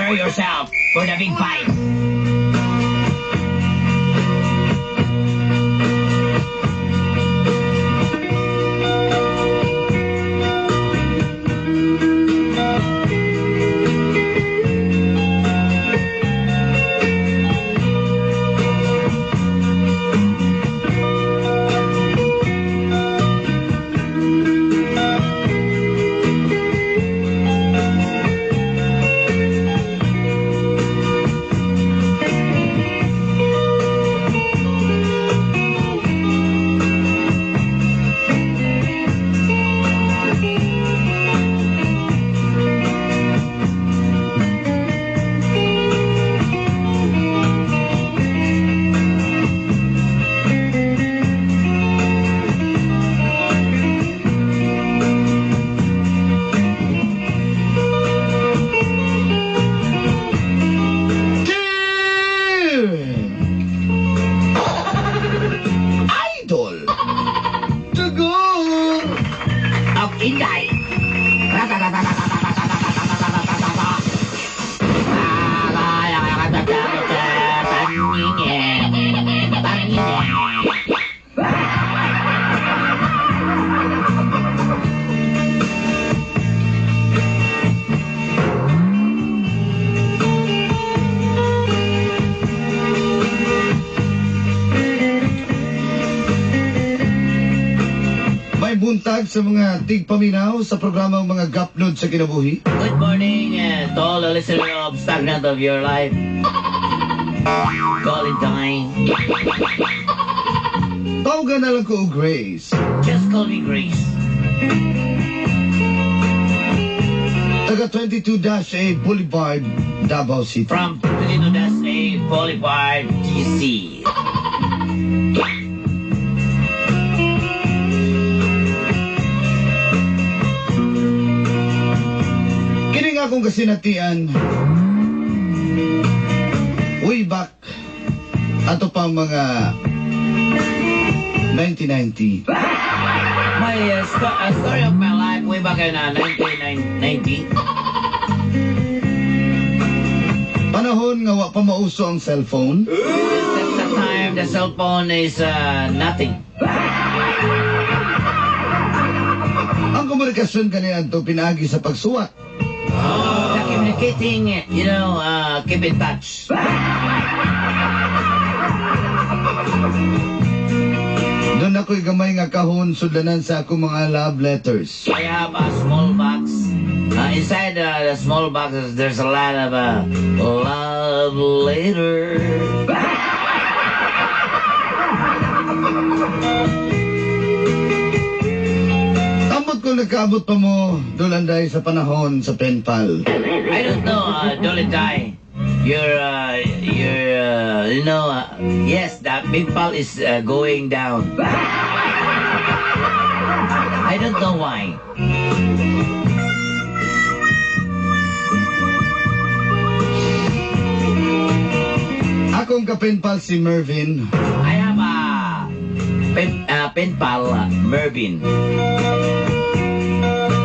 prepare yourself for the big fight. Inday. Buntag sa mga tigpaminaw sa programang mga Gapnod sa Kinabuhi. Good morning to all the listeners of Stagnant of Your Life. Call it time. Tawagan na lang ko, Grace. Just call me Grace. Taga 22-A Boulevard, Davao City. From 22-A Boulevard, DC. Akong kasinatian way back ato pang mga 1990. My story of my life way back in 1990. Panahon nga wa pa mauso ang cellphone. At the time the cell phone is nothing. Ang komunikasyon kaniya to pinagi sa pagsuwat. Communicating, keep in touch. Doon ako'y gamay nga kahon sudanan sa akong mga love letters. I have a small box. Inside the small box, there's a lot of love letters. Kung nagkaabot pa mo, Dolanday, sa panahon sa pen pal. I don't know, Dolanday. Yes, that big pal is going down. I don't know why. Akong ka-pen pal si Mervin. I have a pen pal, Mervin.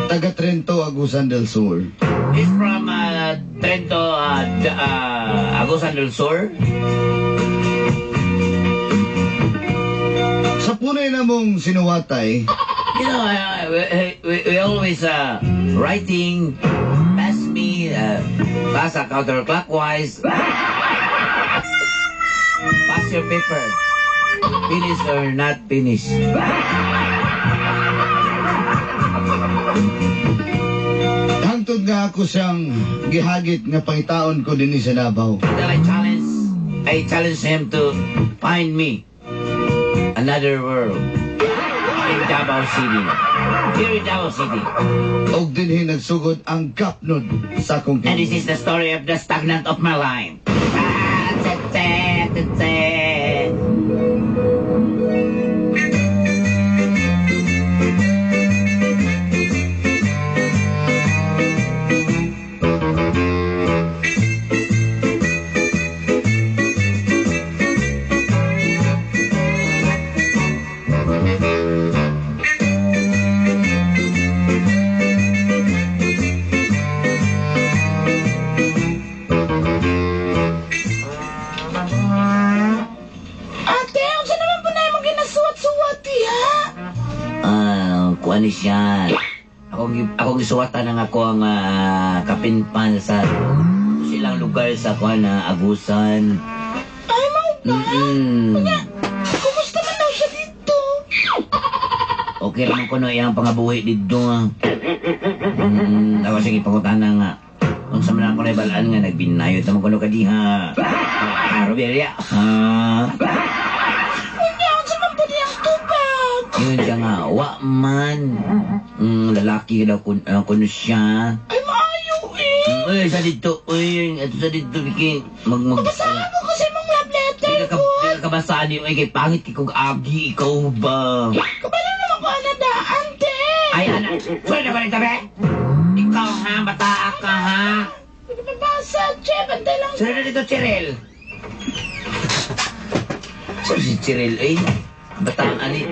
Taga Trento, Agusan del Sur. He's from Trento, Agusan del Sur. Sa punay na mong sinuwatay, we always writing, pass me, pass counterclockwise, pass your paper, finish or not finish. hangtod nga ako siyang gihagit nga pangitaon ko din sa Davao. Then I challenge him to find me another world in Davao City. Here in Davao City. Og dinhi nagsugod ang Gapnod sa akong And this is the story of the stagnant of my life. siya. Ako gisuwatan ng ako ang kapinpan sa silang lugar sa kuha na Agusan. Ay, mao ba? Mm-mm. Kumusta man daw siya dito? Okay naman ko no iyang pangabuhi dito. Ako sige pangutana nga. Kung sa mga ko na ibalaan nga, nagbinayo naman ko no kadiha. Robelia, ha? Unya, ang sa man po niyang tubag. Yun siya nga, wa man. Lalaki daw kuno siya. Ay, maayo eh. Uy, sa dito, uy, ito sa dito, Vicky. Basahan mo kasi mong love letter ko. Kabasaan niyo, kay pangit kong agi, ikaw ba? Kabala naman ko anadaan, te. Ay, anak, sorry na ba rin tabi? Ikaw ha, bataa ka ha. Hindi ko nabasa, che. Bantay lang. Sorry na dito, Cheryl. Sorry si Cheryl, eh. Bataan, ani.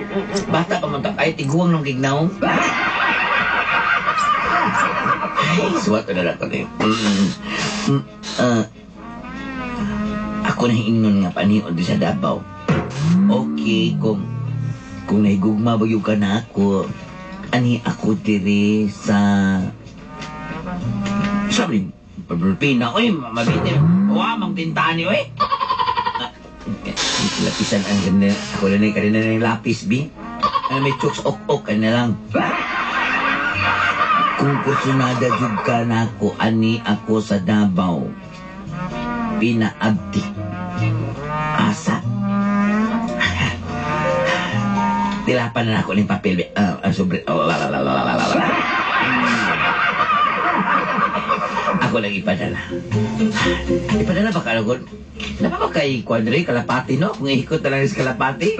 Bata pa man ay tiguang ng gignaw. Ay, suwat na lang ko na yun. Ako na ingon nga paniod sa Davao. Okay, kung nahigugma ba yung ka na ako, ani ako diri sa... Sabi, Pina, oy, mabitin. Mang tintaan niyo, eh. Lapisan ang ganda. Ako lang yung kanina ng lapis, B. May chokes ok-ok ka na lang. Kung kusunada jud ka na ako, ani ako sa Davao. Pinaabdi. Asa. Tilapan na ako ng papel. Sobre. Ako lang ipadala. Ipadala ba ka lagon? Napaka kay Quadre, Kalapati, no? Kung ikot na lang sa Kalapati.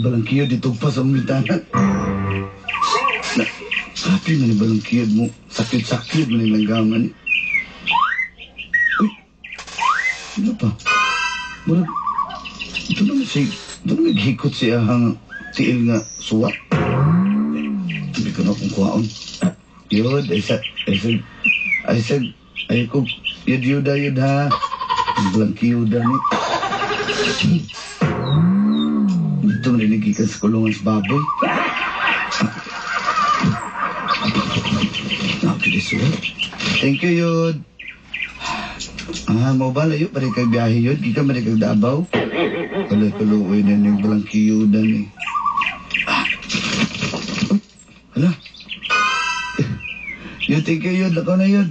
Balangkiyod dito pa sa militanan. Happy man ni balangkiyod mo. Sakit-sakit man ni langgaman. Uy, ano pa? Murag, ito naman naghikot siya hang tiil nga suwat. Hindi ko na kung kuhaon. Yun, I said, ayoko, yun ha. Balangkiyod ni. Ito nanigikan sa kulungan sa baboy. Thank you, Yod. Mau ba layo? Pari kag biyahe, Yod. Di ka mali kag Davao. Kaluoy na yung balangkiyudan eh. Hala. Yod, thank you, Yod. Lakaw na, Yod.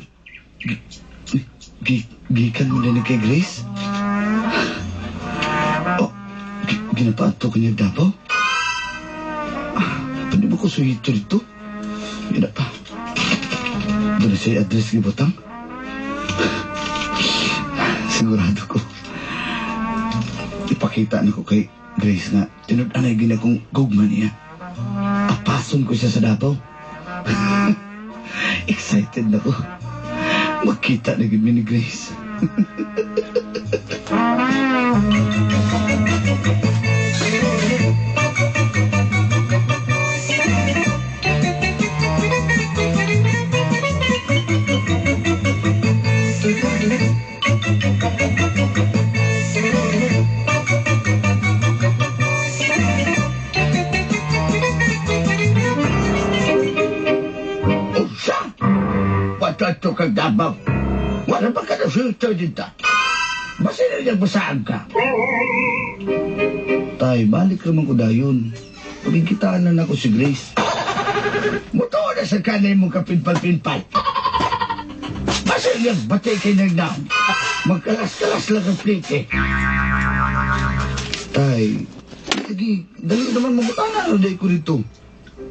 Gikan mo na ni kay Grace? Ginapato ka niya Davao? Pwede ba ko suhito rito? Yan na pa. Doon na siya address ni Botang? Sigurado ko. Ipakita na ko kay Grace na tinud-anay gina kong gugman niya. Apason ko siya sa Davao. Excited na ko. Magkita na gini ni Grace. Ito kag Davao. Wala pa ka na filter dito. Basta na niyang basaan ka. Tay, balik naman ko dayon. Pagkikitaan na ako si Grace. Muto na sa kanay mong kapinpal-pinpal. Basta niyang batay kay nagnaon. Magkalas-kalas lang ang plate eh. Tay, lagi, dali naman magutana na day ko rito.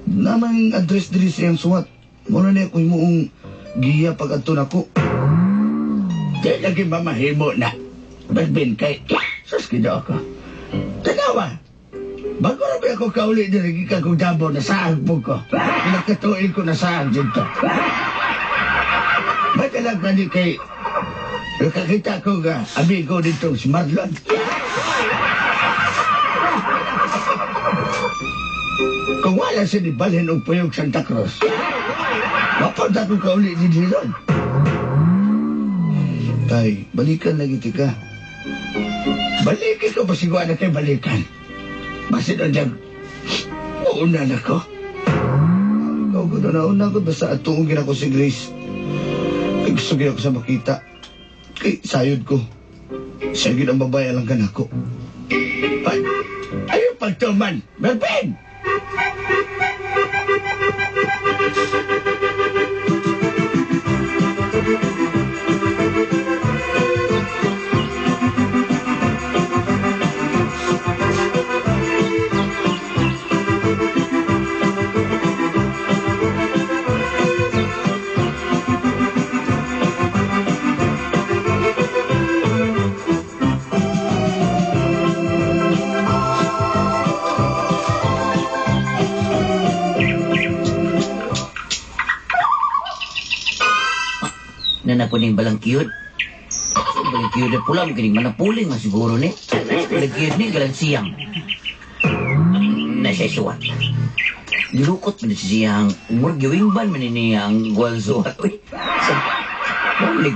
Namang address diri siyang suwat. Muna na ako yung giya pag ato na ko. Di lagi mamahimo na. Balbin kay, sus kido ako. Tanawa, bago na ba ako kauli diri ka kong dabo na saag po ko. Pinagkatuin ko na saag dito. Madalag na ni kay, nakakita ko nga, amigo dito si Marlon. Kung wala siya ni Balhin o Puyog Santa Cruz, mapunta ko kauli din doon. Tay, balikan lagi tika. Balikin ko pasigwa na kayo balikan. Basit na dyan, uuna na ko. Ikaw ko na nauna ko basta atungin ako si Grace. Ay gusto gina ko sa makita. Kay sayod ko. Siya gina ang babae lang ka na ako. Ay, ayaw pagtuman, Melvin! Na po ning balangkiyod. Balangkiyod na pula, magaling manapuling nga siguro ni. Balangkiyod ni, galang siyang. Na siya suwat. Nilukot mo na siyang, murgiwing ban man niya ang guwal suwat. Uy, malig.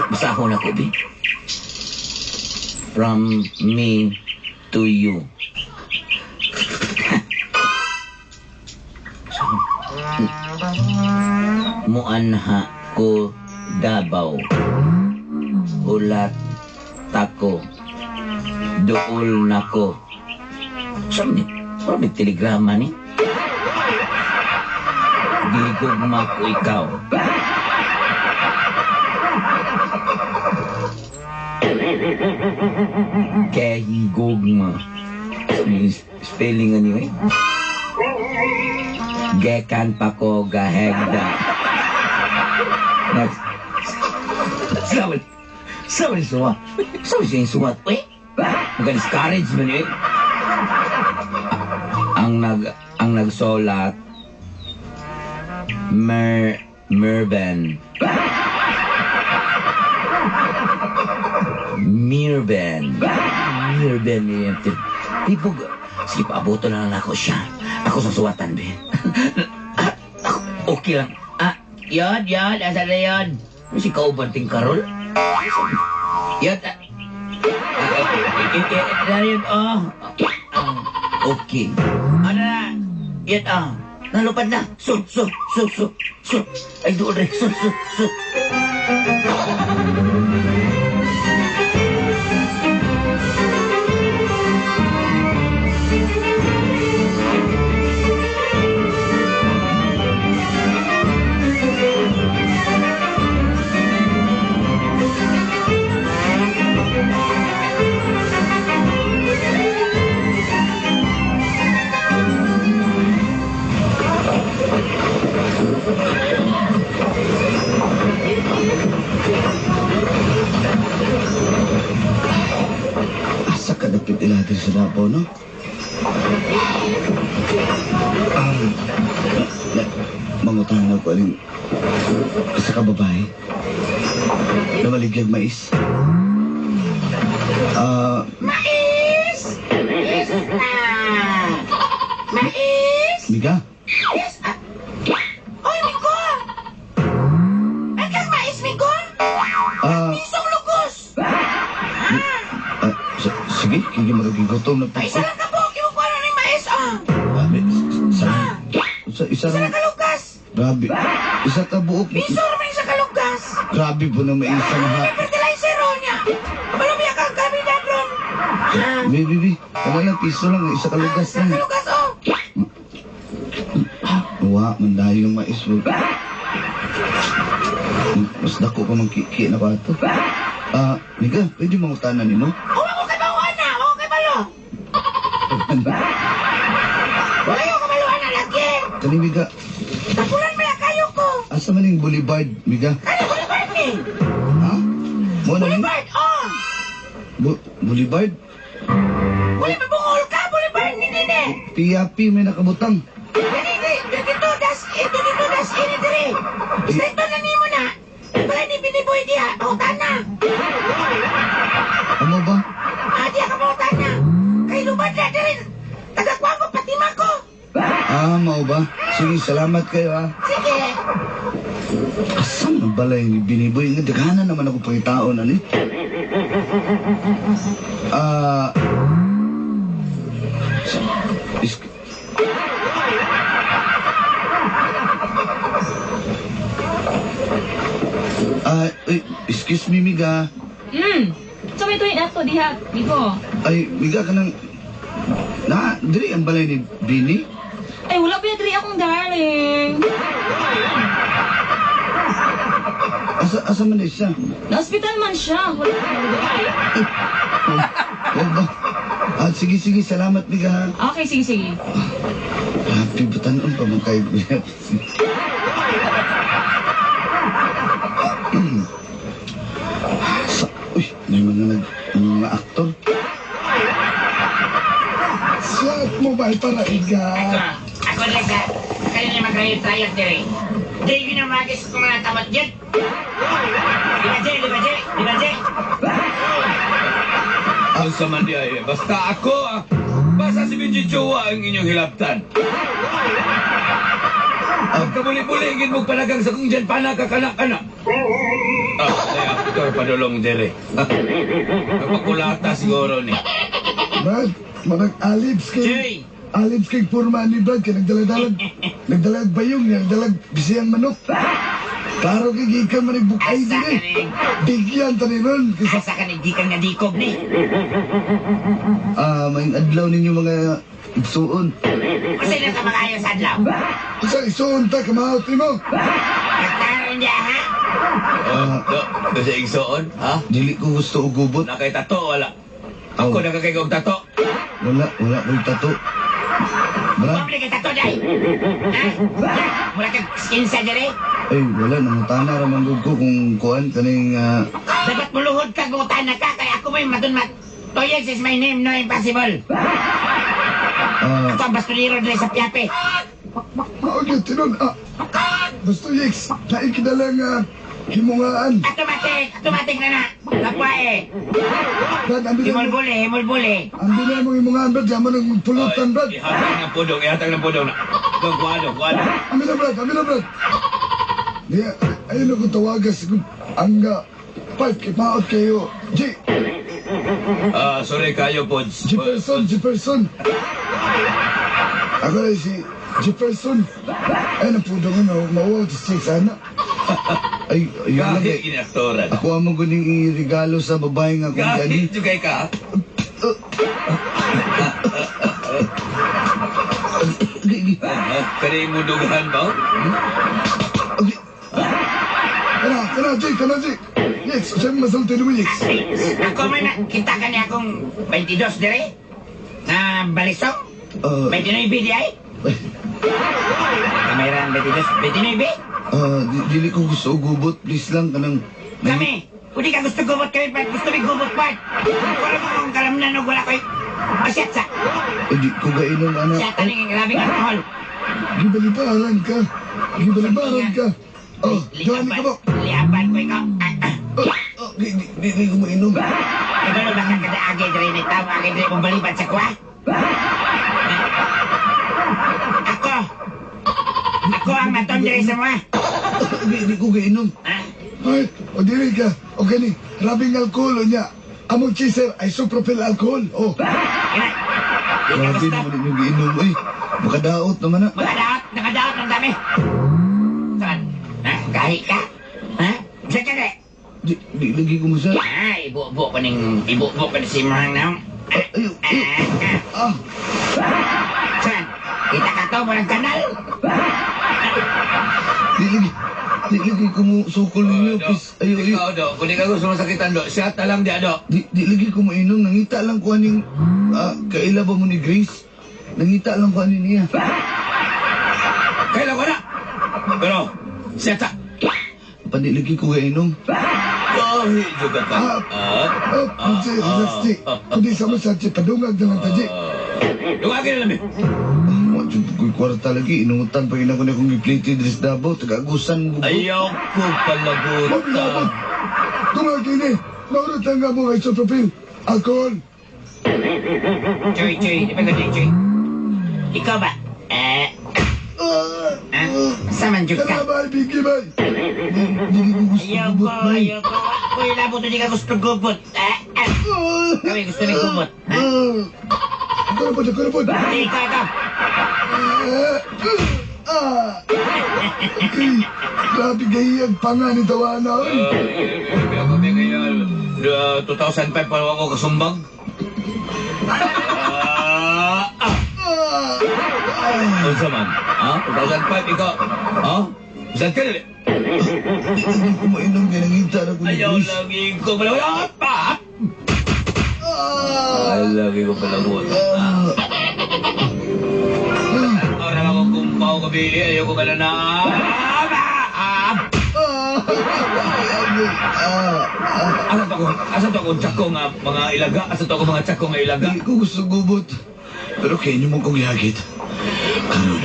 Basta ako na ko, Bi. From me to you. Muanha ko Davao. Ulat tako. Duol nako. Saan ni? Parang may telegrama ni. Gigugma ko ikaw. Kaya higugma. Spelling ano eh? Gekan pa ko gahegda. Next. Sabi suwat. Sabi siya yung suwat. Eh? Mag-discourage mo niyo eh. Ang nagsulat Mirben. Mirben. Tipo, sige, paabuto na lang ako siya. Ako sa suwatan, Ben. Okay lang. Yan. Asa na yan? Si Kaubanting Karol? Yan. Yan. Okay. Ano na? Yan. Nalupad na. Su. Ay, doon rin. Su. Asa ka dapit iladir sa Davao, no? Mangutang na ko aling isa ka babae na maligyag mais. Mais! Yes na! Mais! Miga? Yes! Oy, Migo! Ay kang mais, Migo! Isang lugos! Sige, kaya maragigutom na pa. Ay, isa lang ka po! Kimukuha na ng mais, Isa Isa lang. lang kalugas! Grabe. Isa ka buok. Bisor man sa kalugas! Grabe po na may isang May fertilizer niya! Malumya kang gabi na doon! Bibi. Ano lang, piso lang. Isa ka lugas Isa lang. kalugas, Wa, mandayo yung mais mo. Mas dako pa mangkiki na ba ito? Miga, pwede mangutanan ni mo? Huwag ko kay bawan na! Huwag ko kay balo! Huwag ko kay baluan na lagi! Kani, Miga. Tapulan mo yan ka! kining Boulevard, Miga. Kani Boulevard ni? Ha? Mo na ni? Boulevard, oh! Boulevard? Wala mabungol ka, Boulevard ni Nene! Piyapi may nakabutang. Dito das ini dire. Straight na nimo na. Wala ni biniboy diha. Pautan na. Amo ba? Diha ka pautan na. Kay lubad na dire. Tagakuha ko pati mako. Mao ba? Sige, salamat kayo ha. Sige. Asan ang balay ni Biniboy? Nga daghanan naman ako pangitaon, ani? Is... excuse me, Miga. So may tuwing ato diha, Migo. Ay, Miga ka nang... diri ang balay ni Bini? Ay, wala pa yung diri akong darling. Asa man na siya? Na-hospital man siya. Wala pa yung diri. Huwag ba? Sige, salamat, Miga ha. Okay, sige. Happy batanon pa mga kaibigan. Uy, may mga aktor. Suot mo ba para iga? Ako lang ka. Kanina mag-retire dire. Di ginamagis ko mga tamat dyan. Di ba, Jay? Ang sama di ay, basta ako basta si Benji Chua ang inyong hilabtan. Pagkabuli-buligin mo panagang sa kung dyan panakakanak-anak. Ay aktor padulong dire. Nagpakulata siguro ni. Brad, marag alibs Jay! kay... Alibs kay Purma ni Brad, kay nagdalag bayong niya, nagdalag bisiyang manok. Klaro kay gikan man bukay Asa din ka ni? Bigyan tani ron. Asa ka ni? Di ka nga dikob ni. May adlaw ninyo mga igsuon. Masay na ka mag-ayo sa adlaw. Sa isuon ta, kamahot mo. Nagtaron niya, ha? Kasi igsoon, ha? Dili ko gusto og gubot. Na kay tato, wala. Ako nakakayog tato. Wala ko tato. Brad, Public ka to, Jay. Ha? Mula kang skinsa dire. ay wala namutana ra man gud ko kung kuan kaning Dapat muluhod ka kung na ka. Kaya ako mo yung madunmat. Toyex is my name, no impossible. Ako ang bastuliro dire sa Piape. Maugit, tinon. Basta Yex, naikinalang himungaan. Automatic na. Kapwa eh. Brad, Himulbuli. ang binay mong himungaan, Brad, yaman ang pulutan, Brad. Ihatag ng pudong. Kuwado. Amila, Brad. Diya, ayun ako tawagas. Ang pipe, kipaot kayo. Sorry kayo, Pods. Jefferson. Ako na si Jefferson. Ay, napudong na, mauwaw sa sana. ay yun lang Kahit kay inaktoran. ako amo guning iregalo sa babae nga kung gani. Kahit jugay ka. Kaya mo dugahan ba? Kana, Jake. Yex, siya masalti mo, Yex. Ako may nakita ka niya akong 22 dire. Na balisok. 29 di ay. Kameran 29 bi. Dili ko gusto og gubot, please lang kanang Kami. Kung di ka gusto gubot kami, gusto may gubot part. Wala mo akong kalamnan o wala ko'y asyat sa. di ko gainom ana. Asyat taning grabing alcohol. Gibalibaran ka. Gawani ka mo. Liaban ko ikaw. Di ko mainom. Kadalo ba ka kada agay dire ni tao, agay dire mong baliban sa kwa? Ako ang maton dire sa mga. Di ko gainom. Ha? Ay, o dili ka. O gani, rabing alkohol o niya. Among chaser ay isopropyl alcohol. Oh, Ina. Di ka Grabe gusto. naman yung giinom. Uy, makadaot naman na. Nakadaot ng dami. Saan? Ha? Gahi ka? Ha? Saan ka na? Di lagi ko masa. Ibu-bu ko ni si Mahang Naong. Ayo. Saan? Kita ka to, walang kanal. Di lagi ko mo sukol ninyo. Please. Ayo. Ikaw, Dok. Kung di ka gusto masakitan, Dok. Siya talang di, Dok. Di lagi ko mainom. Nangita lang ko aning kaila ba mo ni Grace. Nangita lang ko aning niya. Kailan ko na. Pero, siya ta. Pandiligi ko inom. Kahit juga ka. Kasi, Rusty. Kundi sa masakit, padungag na lang taji. Dungagin na namin. Wadyong ko'y kwarta lagi. Inuutan pa ina ko na kong ipliti dres Davao. Tagagusan mo. Ayaw ko palagutan. Tumagin eh. Maurot lang nga mo ay sa papel. Alcohol. Choy, di ba ganyan, Choy? Ikaw ba? Saman dyan ka. Kalabay, Biggie Bay. Hindi ko gusto gubot, Bay. Ayoko. Kuya labot, hindi ka gusto gubot. Kami gusto may gubot. Karapod. Hindi ka ito. Grabe gayag pa nga ni Tawana. Kami ngayon, 2005 pa ako kasumbag. Ano saman? Ha? 2005 ikaw? Ha? Saan ka nila? Hindi ko mainom yan ang hinta na ko ni Ayaw Chris. lagi ko palagutan. Ayaw lagi ko palagutan. Orang ako kumpaw kabili, ayaw ko pala na. Asa to ako tsako nga mga ilaga? Asa to ako mga tsako nga ilaga? Hindi ko gusto gubot. Pero kaya niyo mo kong ihagit. Karoon.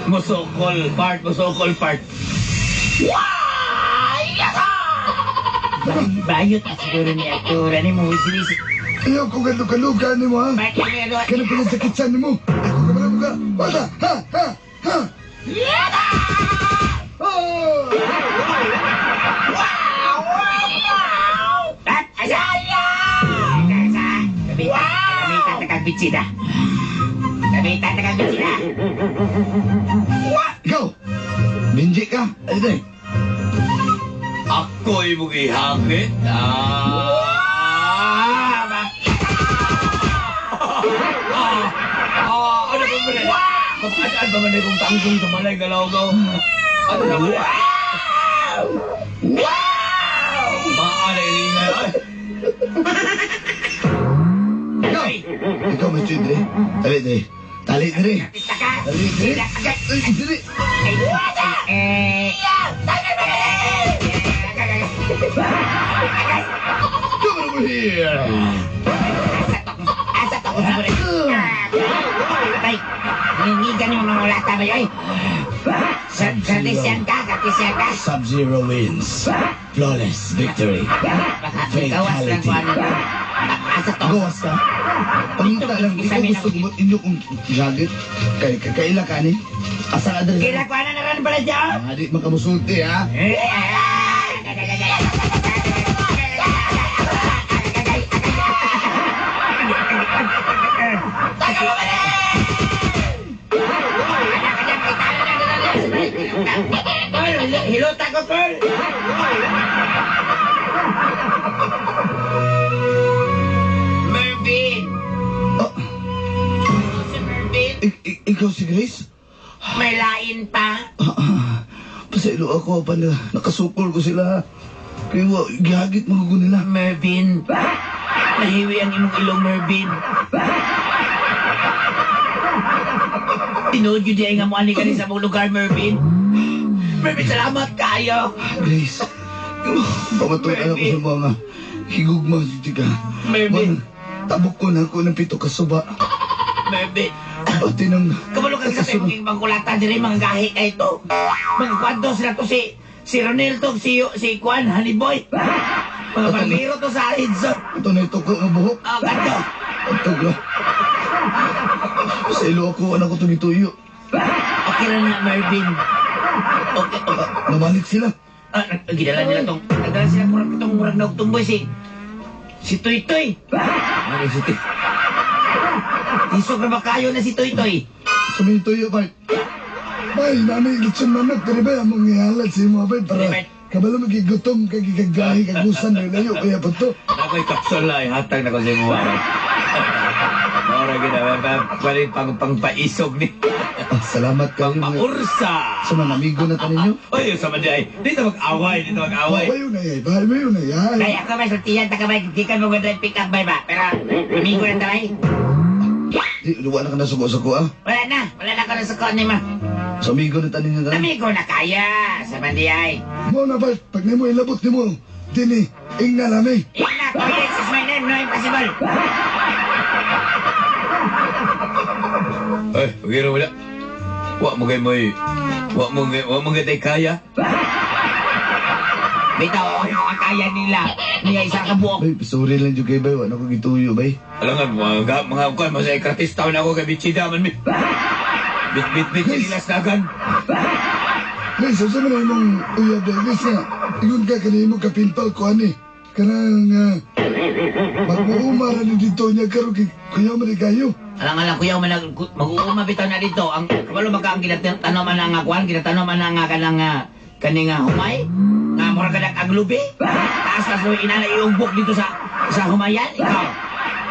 Musokol part. Bayot at siguro ni Arturo ni mo wisi-wisi. Ayaw ko galuga ni mo, ha? Bakit kami ano? Kaya pinasakitsan ni mo. Ako ka pala mo ka. Bata! Ha! Oh! At asaya! Gamitan na kang bitsida. Ikaw! Binji ka! Ay, day! Ako'y mong ihagit. Ano ba man? Kapag ba man kung tangkong sa malay galaw-gaw? Ano na man? Maalay ringan. Ikaw! Ikaw, Mas Chidre. Tali, day. Tali, dire. Tali, dire. Ay, dire. Come over here! Asa to ko siguro. Tay, ningigan yung mga ulata ba yun? Katisyan ka. Sub-Zero wins. Flawless victory. Gawas lang ko ano. Asa to? Gawas ka? Pangita lang, ikaw gusto ko inyo kong gagit. Kaila ka ni? Asa ka dali? Kailan ko ano na rin pala dyan? Di makamusulti, ha? Hilota ko, Pearl! Mervin! Oh, Si Mervin? ikaw si Grace? May lain pa? Pasaylo ako pa na nakasukol ko sila. Kaya gihagit mo ko nila. Mervin! Nahiwi ang imong ilong, Mervin. Tinood yun di ay nga mo ani ka rin sa mong lugar, Mervin. Mervin, salamat kayo. Grace, pamatunan ako sa mga higugma si ka. Mervin. Tabok ko na ako ng 7 ka suba. Mervin. Pati ng... Kabalo ka sa tayo mga kulata din mga gahi ka ito. Mga kwanto sila to si Ronel to, si Kwan, Honey Boy. Mga barbero to sa Edson. Ito na ito ko ng buhok. Kanto. Ito ko. Pasaylo ako, anak ko tumituyo. Okay lang na, Mervin. Okay. Nabalik sila. Nagdala sila murag na tumboy si Toy Toy. Ano si Tito? Isog na ba kayo na si Toy Toy? Sumituyo, Bart. Bay, nami, litson manok, kaya ba ang mga ihalat sa mga bay para kabalo magigutom, kagigagahi, kagusan, layo, kaya po to. Ako'y kapsul na, hatag na ko sa mga. Mara ginawa, paling pangpaisog ni. Salamat kayo. Pangpaursa! Sa mga amigo na taninyo. Oy, sa mga ay, dito mag-away. Bahay mo na yan, bahay mo na yan. Kaya ako may sultiyan, takabay, di ka mo ganda pick up by ba? Pero, amigo na tayo. Di, wala ka na suko-suko, ah. Wala na ako na sa kon ni ma. Sa amigo na tanin na Kami ko na kaya sa bandiyay. Mo na ba, pag nimo ilabot nimo, dini, ingna lami. Ina ko, yes is my name, no impossible. Ay, pagkira wala. Wa mo kay mo'y... Wa mo kay kaya. Bitaw ako yung mga kaya nila. Niya isang kabuok. Bay, pisuri lang yung kay bay, wala ko gituyo bay. Alangan, mga kuan, masaya kratis taon ako kay Bichida man mi. Bit nilas nagan. Guys, sa man na imong uyab day, guys nga, ingon ka kanina imong kapinpal ko ani. Kanang, mag-uumara ni dito niya karo kuya marigayo. Alang kuya, mag-uuma bitaw na dito. Ang kabalo magkaang ginatanoman na nga kuhan, ginatanoman na nga kanang kaning humay. Nga mura ka nag-aglubi. Taas na so inala yung buk dito sa humayan. Ikaw,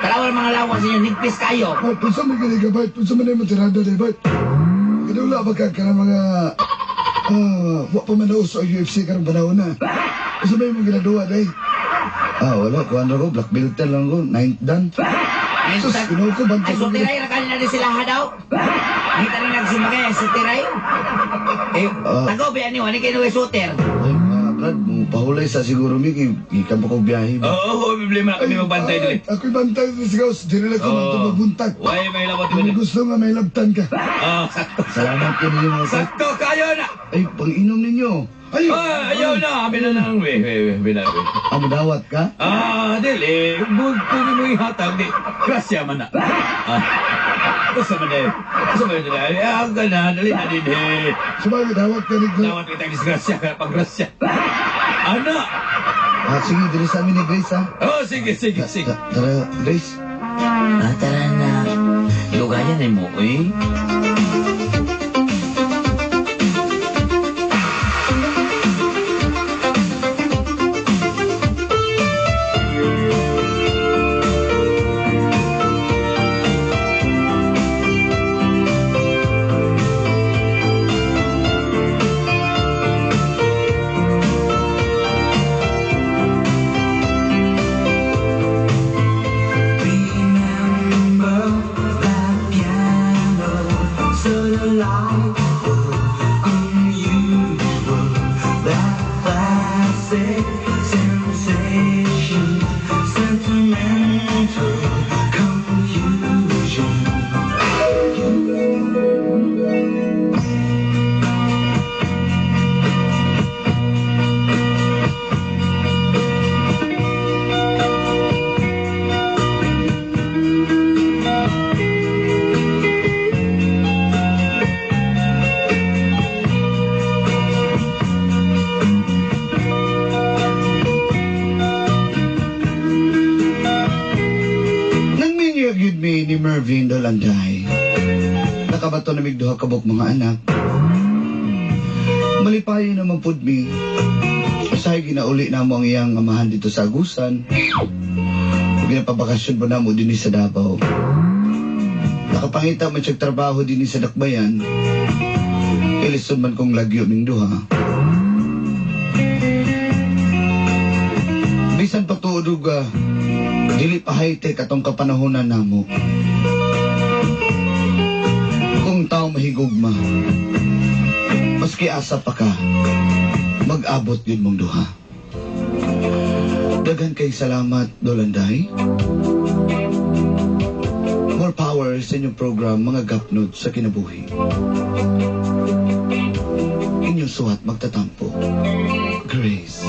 tarawal mga lawas ninyo, nigpis kayo. Bay, punsa may ganiga bay, punsa man na imong tirada day bay. Kadula ba ka kanang mga, wa pa man na uso ang UFC karong panahon na. Punsa may imong ginagawa day. Wala, kuhan na ko, black belt lang ko, 9th dan. Sus, ginaw ko, bantay Ay, ko. sutiray na kanina din sila ha daw. Hindi ka rin nagsumagay, sutiray. Tagaw ba yan niyo? Ano kayo suter? Ay, Brad, pahulay sa siguro mi, ikan pa ko biyahe ba? Oo, problema na kami magbantay dili. Ako'y bantay sa sigaw, dili lang ko magbuntag. Why may labot Kung mo? gusto nga may labtan ka. Sakto. Salamat ka ninyo mga sa... Sakto kayo na. Ay, pang-inom ninyo. Ay, Ayaw na, kami na nang binabi. Madawat ka? Dili, kung mo ihatag, di, grasya man na. Gusto man na, ang gana, dali na din eh. Sabagay, dawat ka rin. Dapat kita disgrasya, pag-grasya. Ano? Sige, dili sa amin ni Grace, ha? Sige. Tara, Grace. Tara na. Lugayan mo, eh. Ni Mervyn Dolanday. Nakabato na migduha kabok mga anak. Malipayo naman pud mi. Usahay ginauli na mo ang iyang amahan dito sa Agusan. Ginapabakasyon po na mo din sa Davao. Nakapangita man siyang trabaho din sa Dakbayan. Ilison man kong lagyo ming duha. Bisan patuod dili pa high-tech atong kapanahonan namo. Kung tao mahigugma, maski asa pa ka, mag-abot yun mong duha. Daghan kay salamat, Dolanday. More power sa inyong program, mga gapnod sa kinabuhi. Inyong suwat magtatampo. Grace.